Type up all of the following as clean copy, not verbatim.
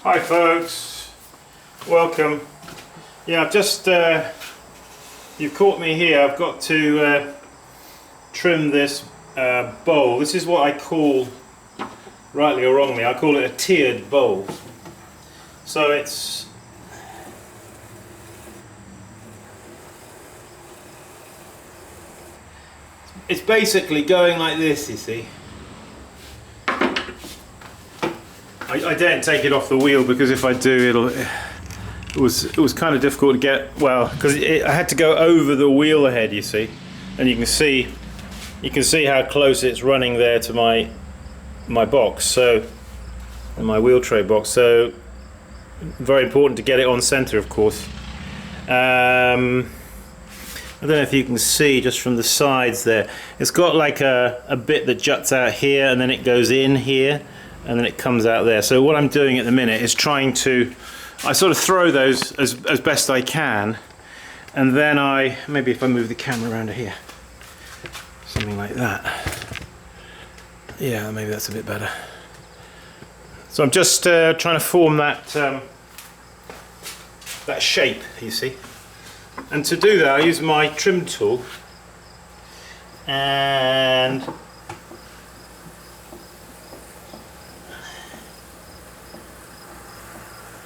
Hi folks, welcome. Yeah, I've just, you've caught me here. I've got to trim this bowl. This is what I call, rightly or wrongly, I call it a tiered bowl. So it's basically going like this, you see. I daren't take it off the wheel because if I do, it was kind of difficult to get, well, because I had to go over the wheel head, you see, and you can see how close it's running there to my box, so, and my wheel tray box. So very important to get it on center, of course. I don't know if you can see just from the sides there, it's got like a bit that juts out here and then it goes in here and then it comes out there. So what I'm doing at the minute is trying to, I sort of throw those as best I can, and then maybe if I move the camera around to here, something like that. Yeah, maybe that's a bit better. So I'm just trying to form that shape, you see. And to do that I use my trim tool, and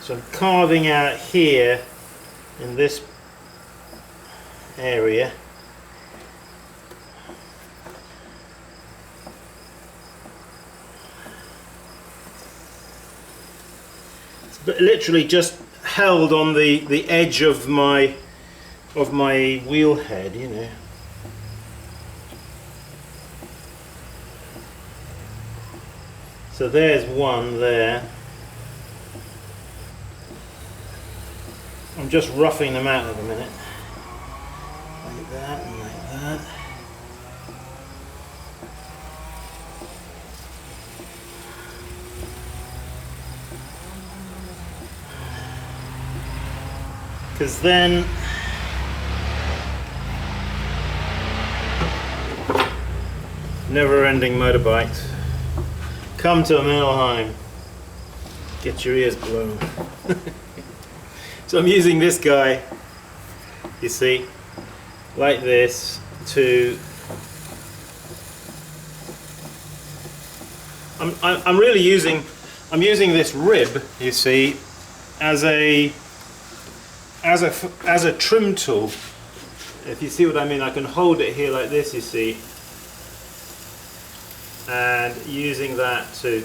so I'm carving out here in this area. It's literally just held on the edge of my wheel head, you know. So there's one there. I'm just roughing them out at the minute. Like that and like that. Because then never-ending motorbikes. Come to Milheim. Get your ears blown. So I'm using this guy, you see, like this to. I'm really using this rib, you see, as a trim tool. If you see what I mean, I can hold it here like this, you see, and using that to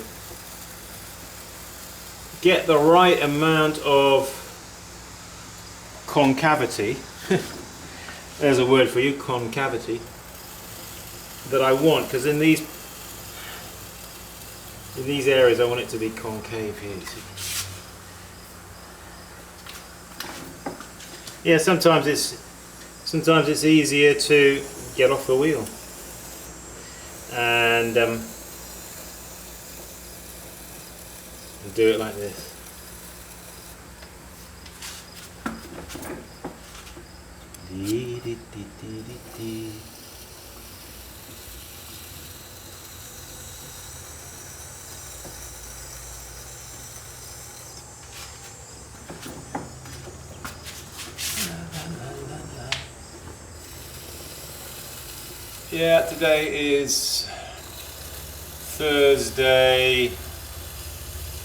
get the right amount of concavity. There's a word for you, concavity, that I want, because in these areas I want it to be concave here, you see. Yeah, sometimes it's easier to get off the wheel and do it like this. Yeah, today is Thursday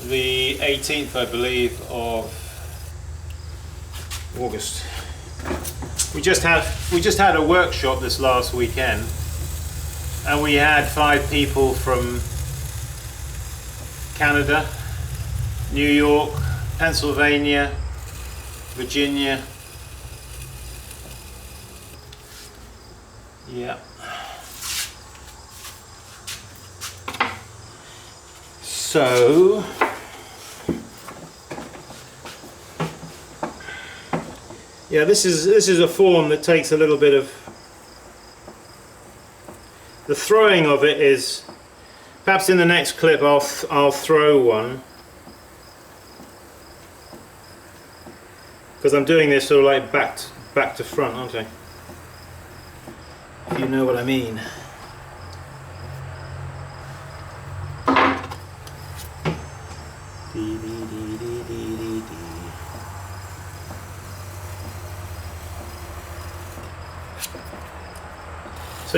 the 18th, I believe, of August. We just had a workshop this last weekend, and we had 5 people from Canada, New York, Pennsylvania, Virginia. Yeah. So yeah, this is a form that takes a little bit of, the throwing of it is, perhaps in the next clip I'll throw one, because I'm doing this sort of like back to front, aren't I? If you know what I mean. So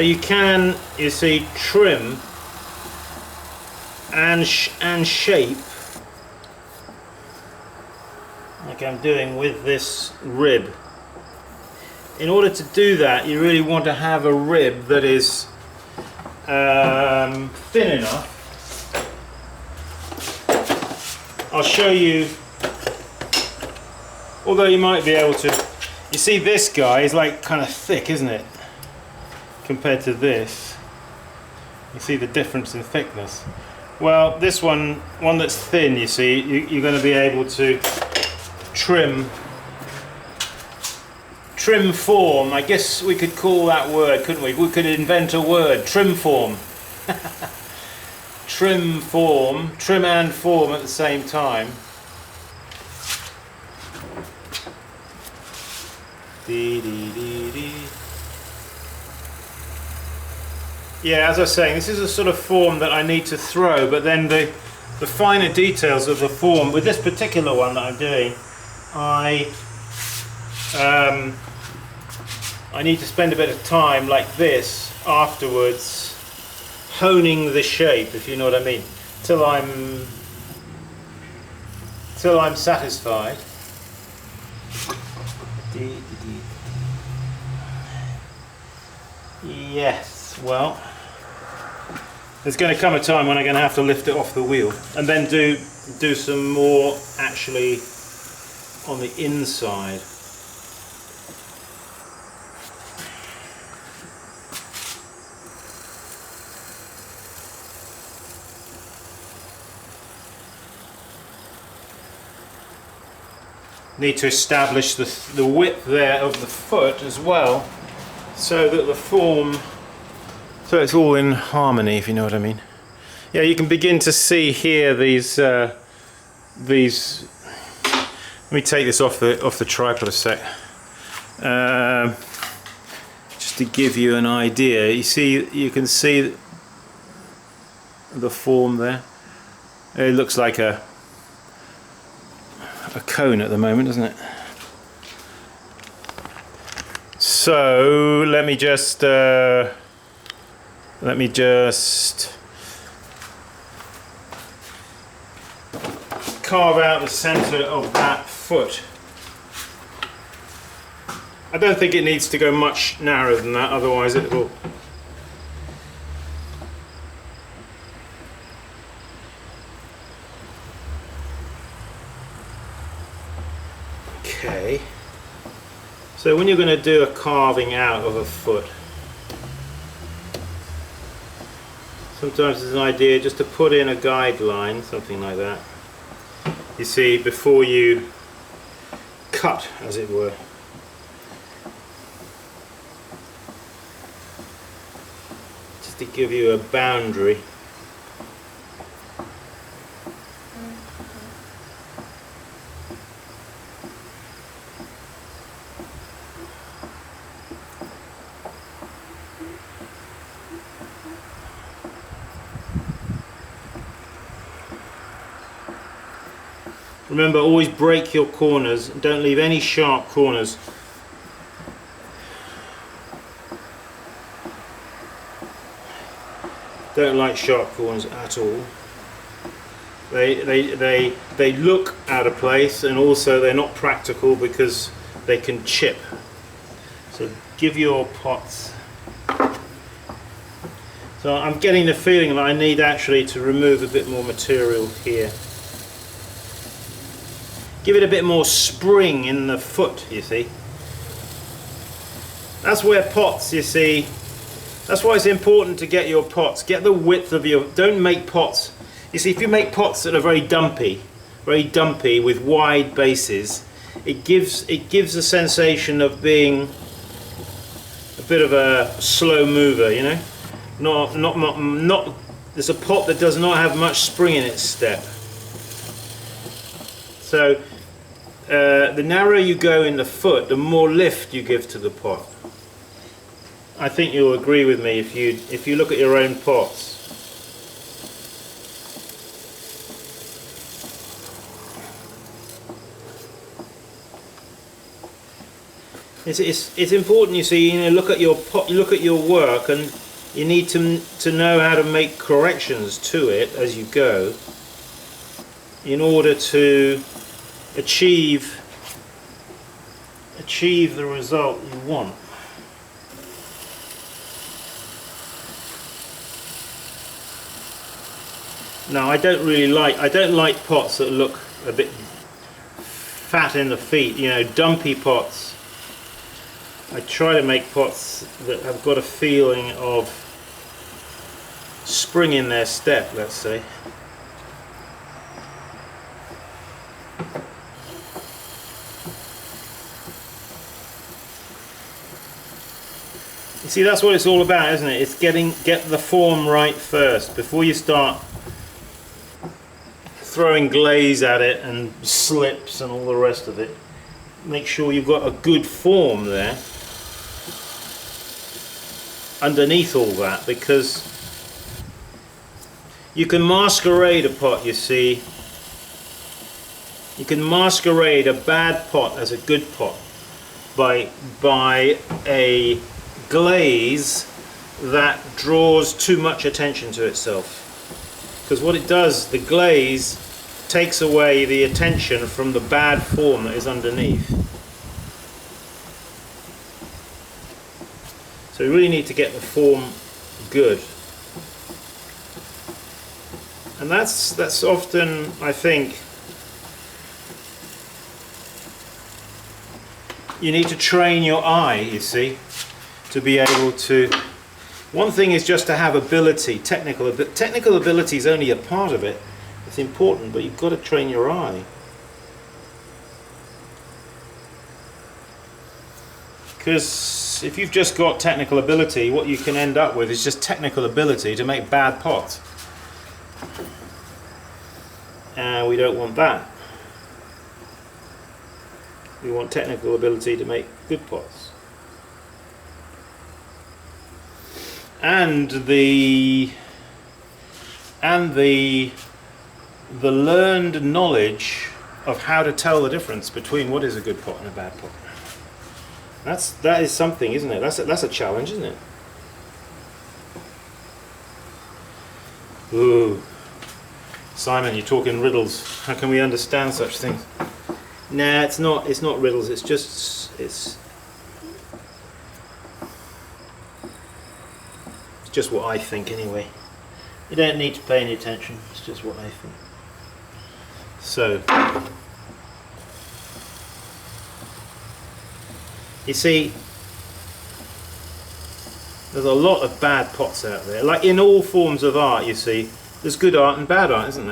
you can, you see, trim and shape like I'm doing with this rib. In order to do that, you really want to have a rib that is thin enough. I'll show you, although you might be able to, you see this guy is like kind of thick, isn't it? Compared to this, you see the difference in thickness. Well, this one that's thin, you see, you're going to be able to trim form. I guess we could call that word, couldn't we? We could invent a word, trim form. Trim form, trim and form at the same time. Yeah, as I was saying, this is a sort of form that I need to throw, but then the finer details of the form, with this particular one that I'm doing, I need to spend a bit of time like this afterwards, honing the shape, if you know what I mean, till I'm satisfied. Yes, well, there's going to come a time when I'm going to have to lift it off the wheel and then do some more actually on the inside. Need to establish the width there of the foot as well, so that the form, so it's all in harmony, if you know what I mean. Yeah, you can begin to see here these. Let me take this off the tripod a sec, just to give you an idea. You can see the form there. It looks like a cone at the moment, doesn't it? So let me just carve out the center of that foot. I don't think it needs to go much narrower than that, otherwise it will. Okay. So when you're going to do a carving out of a foot, sometimes it's an idea just to put in a guideline, something like that. You see, before you cut, as it were. Just to give you a boundary. Remember, always break your corners, don't leave any sharp corners. Don't like sharp corners at all. They look out of place, and also they're not practical because they can chip. So give your pots. So I'm getting the feeling that I need actually to remove a bit more material here. Give it a bit more spring in the foot, you see. That's where pots, you see, that's why it's important to get your pots. Get the width of your, don't make pots. You see, if you make pots that are very dumpy with wide bases, it gives a sensation of being a bit of a slow mover, you know. Not. There's a pot that does not have much spring in its step. So the narrower you go in the foot, the more lift you give to the pot. I think you'll agree with me if you look at your own pots. It's important, you see. You know, look at your pot, look at your work, and you need to know how to make corrections to it as you go, in order to achieve the result you want. Now, I don't like pots that look a bit fat in the feet, you know, dumpy pots. I try to make pots that have got a feeling of spring in their step, let's say. You see, that's what it's all about, isn't it? It's get the form right first before you start throwing glaze at it and slips and all the rest of it. Make sure you've got a good form there underneath all that, because you can masquerade a pot, you see. You can masquerade a bad pot as a good pot by a glaze that draws too much attention to itself. Because what it does, the glaze takes away the attention from the bad form that is underneath. So you really need to get the form good. And that's often, I think, you need to train your eye, you see, to be able to. One thing is just to have ability, technical ability is only a part of it. It's important, but you've got to train your eye. Because if you've just got technical ability, what you can end up with is just technical ability to make bad pots. And we don't want that. We want technical ability to make good pots. And the learned knowledge of how to tell the difference between what is a good pot and a bad pot. That is something, isn't it? That's a challenge, isn't it? Ooh, Simon, you're talking riddles. How can we understand such things? Nah, it's not riddles. It's just what I think anyway. You don't need to pay any attention. It's just what I think. So, you see, there's a lot of bad pots out there. Like in all forms of art, you see, there's good art and bad art, isn't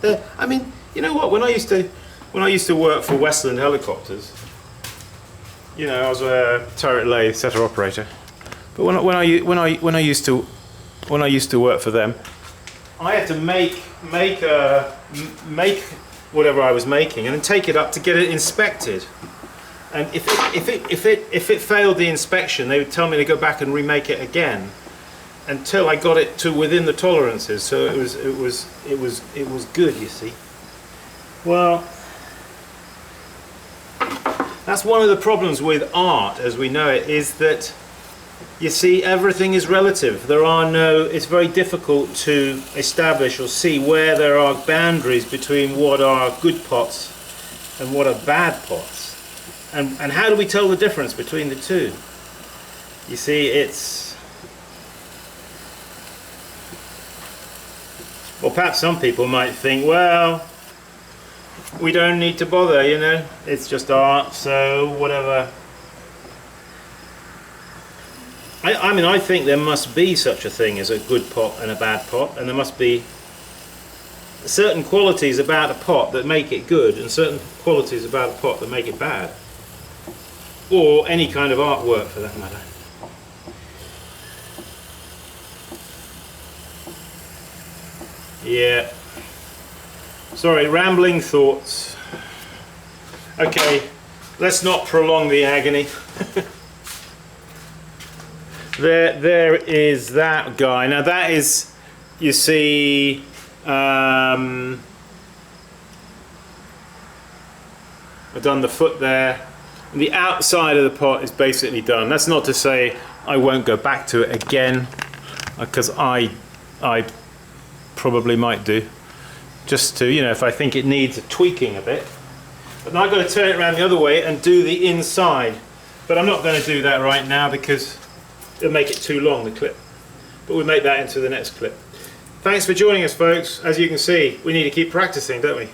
there? I mean, you know what? When I used to work for Westland Helicopters, you know, I was a turret lathe setter operator. But when I used to work for them, I had to make whatever I was making and then take it up to get it inspected. And if it failed the inspection, they would tell me to go back and remake it again until I got it to within the tolerances. So it was good, you see. Well, that's one of the problems with art as we know it, is that, you see, everything is relative. It's very difficult to establish or see where there are boundaries between what are good pots and what are bad pots. And how do we tell the difference between the two? You see, well, perhaps some people might think, well, we don't need to bother, you know, it's just art, so whatever. I mean, I think there must be such a thing as a good pot and a bad pot, and there must be certain qualities about a pot that make it good and certain qualities about a pot that make it bad, or any kind of artwork for that matter. Yeah, sorry, rambling thoughts. Okay, let's not prolong the agony. There is that guy. Now that is, you see, I've done the foot there. And the outside of the pot is basically done. That's not to say I won't go back to it again, because I probably might do, just to, you know, if I think it needs tweaking a bit. But now I've got to turn it around the other way and do the inside. But I'm not going to do that right now because it'll make it too long, the clip. But we'll make that into the next clip. Thanks for joining us, folks. As you can see, we need to keep practicing, don't we?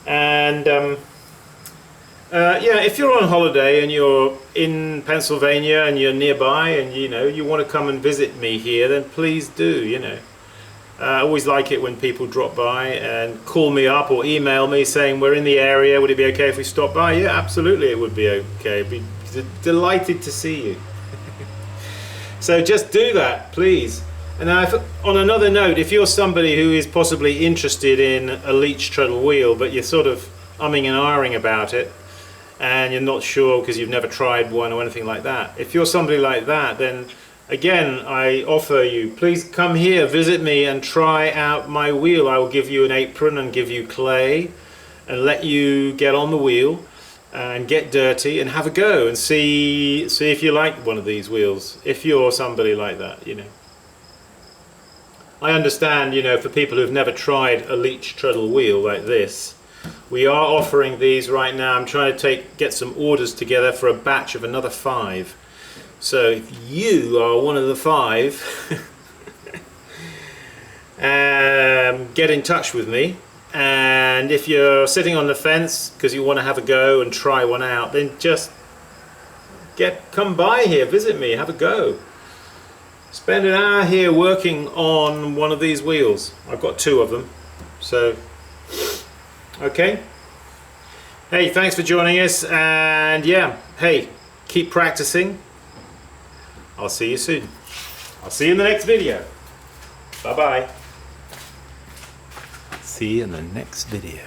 And yeah, if you're on holiday and you're in Pennsylvania and you're nearby and you know you want to come and visit me here, then please do. You know, I always like it when people drop by and call me up or email me saying we're in the area. Would it be okay if we stop by? Yeah, absolutely, it would be okay. I'd be delighted to see you. So just do that, please. And now, on another note, if you're somebody who is possibly interested in a Leach treadle wheel, but you're sort of umming and ahhing about it, and you're not sure because you've never tried one or anything like that, if you're somebody like that, then again, I offer you, please come here, visit me, and try out my wheel. I will give you an apron and give you clay, and let you get on the wheel and get dirty and have a go and see if you like one of these wheels, if you're somebody like that, you know. I understand, you know, for people who've never tried a Leach treadle wheel like this, we are offering these right now. I'm trying to get some orders together for a batch of another 5. So if you are one of the 5, get in touch with me. And if you're sitting on the fence because you want to have a go and try one out, then just come by here, visit me, have a go. Spend an hour here working on one of these wheels. I've got 2 of them. So, okay. Hey, thanks for joining us. And yeah, hey, keep practicing. I'll see you soon. I'll see you in the next video. Bye-bye. See you in the next video.